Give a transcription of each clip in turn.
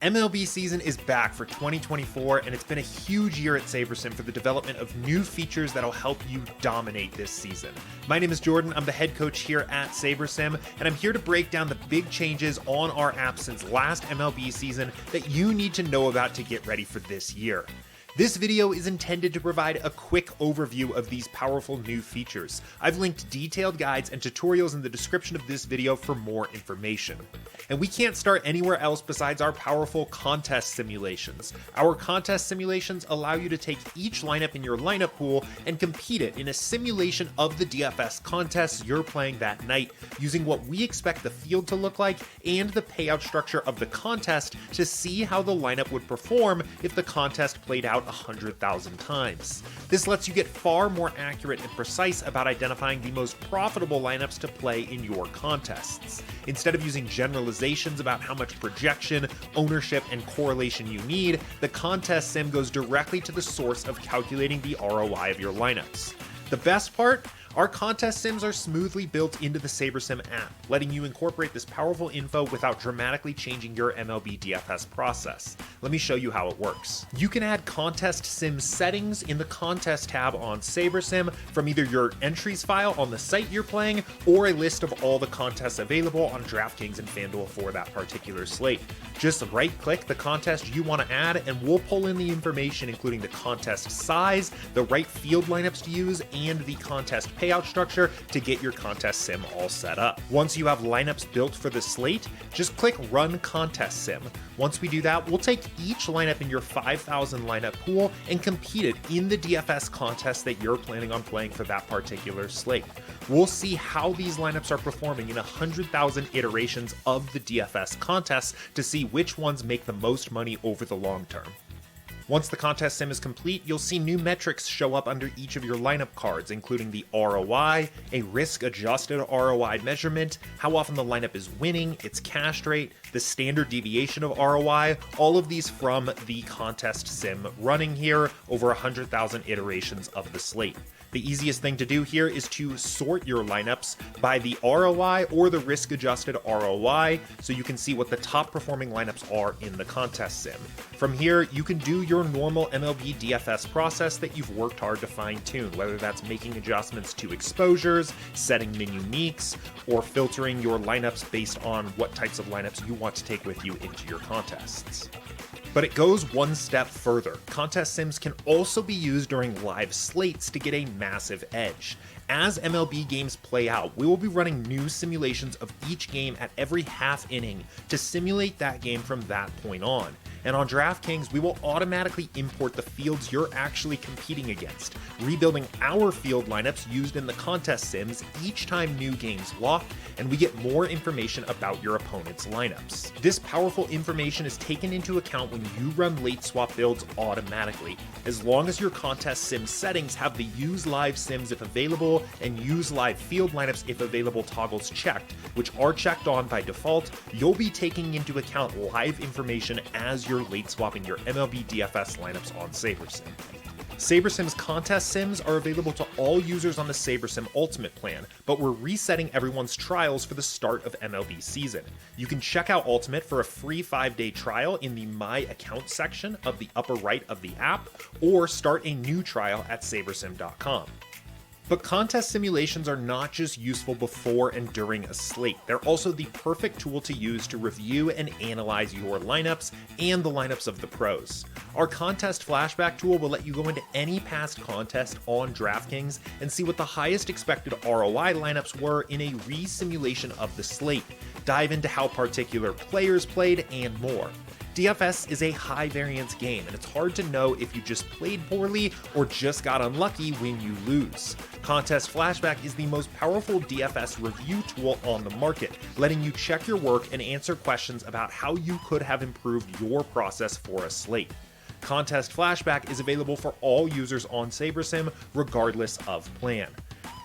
MLB season is back for 2024, and it's been a huge year at SaberSim for the development of new features that'll help you dominate this season. My name is Jordan, I'm the head coach here at SaberSim, and I'm here to break down the big changes on our app since last MLB season that you need to know about to get ready for this year. This video is intended to provide a quick overview of these powerful new features. I've linked detailed guides and tutorials in the description of this video for more information. And we can't start anywhere else besides our powerful contest simulations. Our contest simulations allow you to take each lineup in your lineup pool and compete it in a simulation of the DFS contests you're playing that night, using what we expect the field to look like and the payout structure of the contest to see how the lineup would perform if the contest played out 100,000 times. This lets you get far more accurate and precise about identifying the most profitable lineups to play in your contests. Instead of using generalizations about how much projection, ownership, and correlation you need, the contest sim goes directly to the source of calculating the ROI of your lineups. The best part? Our contest sims are smoothly built into the SaberSim app, letting you incorporate this powerful info without dramatically changing your MLB DFS process. Let me show you how it works. You can add contest sim settings in the contest tab on SaberSim from either your entries file on the site you're playing or a list of all the contests available on DraftKings and FanDuel for that particular slate. Just right-click the contest you want to add and we'll pull in the information including the contest size, the right field lineups to use, and the contest payout structure to get your contest sim all set up. Once you have lineups built for the slate, just click Run Contest Sim. Once we do that, we'll take each lineup in your 5,000 lineup pool and compete it in the DFS contest that you're planning on playing for that particular slate. We'll see how these lineups are performing in 100,000 iterations of the DFS contest to see which ones make the most money over the long term. Once the contest sim is complete, you'll see new metrics show up under each of your lineup cards, including the ROI, a risk-adjusted ROI measurement, how often the lineup is winning, its cash rate, the standard deviation of ROI, all of these from the contest sim running here over 100,000 iterations of the slate. The easiest thing to do here is to sort your lineups by the ROI or the risk-adjusted ROI so you can see what the top performing lineups are in the contest sim. From here, you can do your normal MLB DFS process that you've worked hard to fine-tune, whether that's making adjustments to exposures, setting min uniques, or filtering your lineups based on what types of lineups you want to take with you into your contests. But it goes one step further. Contest sims can also be used during live slates to get a massive edge. As MLB games play out, we will be running new simulations of each game at every half inning to simulate that game from that point on. And on DraftKings, we will automatically import the fields you're actually competing against, rebuilding our field lineups used in the contest sims each time new games lock, and we get more information about your opponent's lineups. This powerful information is taken into account when you run late swap builds automatically, as long as your contest sim settings have the Use Live Sims if available and Use Live Field Lineups if available toggles checked, which are checked on by default. You'll be taking into account live information as you're late swapping your MLB DFS lineups on SaberSim. SaberSim's contest sims are available to all users on the SaberSim Ultimate plan, but we're resetting everyone's trials for the start of MLB season. You can check out Ultimate for a free 5-day trial in the My Account section of the upper right of the app, or start a new trial at SaberSim.com. But contest simulations are not just useful before and during a slate, they're also the perfect tool to use to review and analyze your lineups and the lineups of the pros. Our contest flashback tool will let you go into any past contest on DraftKings and see what the highest expected ROI lineups were in a re-simulation of the slate, dive into how particular players played, and more. DFS is a high variance game, and it's hard to know if you just played poorly or just got unlucky when you lose. Contest Flashback is the most powerful DFS review tool on the market, letting you check your work and answer questions about how you could have improved your process for a slate. Contest Flashback is available for all users on SaberSim, regardless of plan.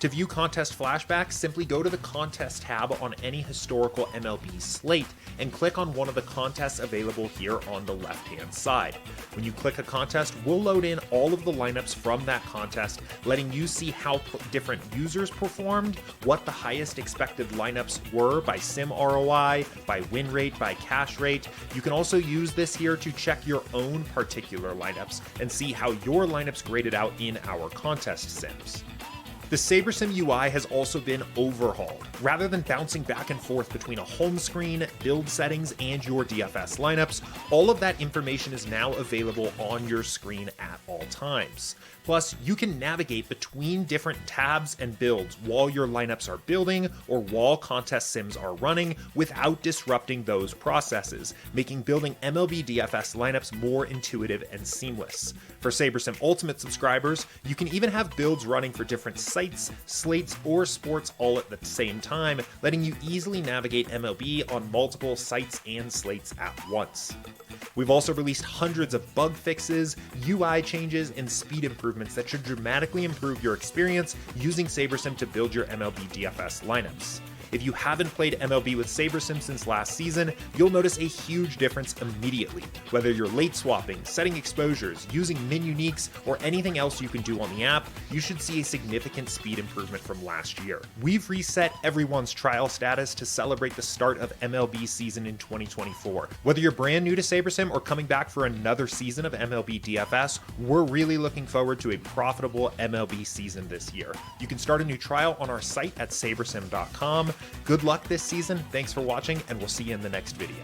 To view contest flashbacks, simply go to the contest tab on any historical MLB slate and click on one of the contests available here on the left-hand side. When you click a contest, we'll load in all of the lineups from that contest, letting you see how different users performed, what the highest expected lineups were by sim ROI, by win rate, by cash rate. You can also use this here to check your own particular lineups and see how your lineups graded out in our contest sims. The SaberSim UI has also been overhauled. Rather than bouncing back and forth between a home screen, build settings, and your DFS lineups, all of that information is now available on your screen at all times. Plus, you can navigate between different tabs and builds while your lineups are building or while contest sims are running without disrupting those processes, making building MLB DFS lineups more intuitive and seamless. For SaberSim Ultimate subscribers, you can even have builds running for different sites, slates, or sports all at the same time, letting you easily navigate MLB on multiple sites and slates at once. We've also released hundreds of bug fixes, UI changes, and speed improvements that should dramatically improve your experience using SaberSim to build your MLB DFS lineups. If you haven't played MLB with SaberSim since last season, you'll notice a huge difference immediately. Whether you're late swapping, setting exposures, using min uniques, or anything else you can do on the app, you should see a significant speed improvement from last year. We've reset everyone's trial status to celebrate the start of MLB season in 2024. Whether you're brand new to SaberSim or coming back for another season of MLB DFS, we're really looking forward to a profitable MLB season this year. You can start a new trial on our site at SaberSim.com. Good luck this season, thanks for watching, and we'll see you in the next video.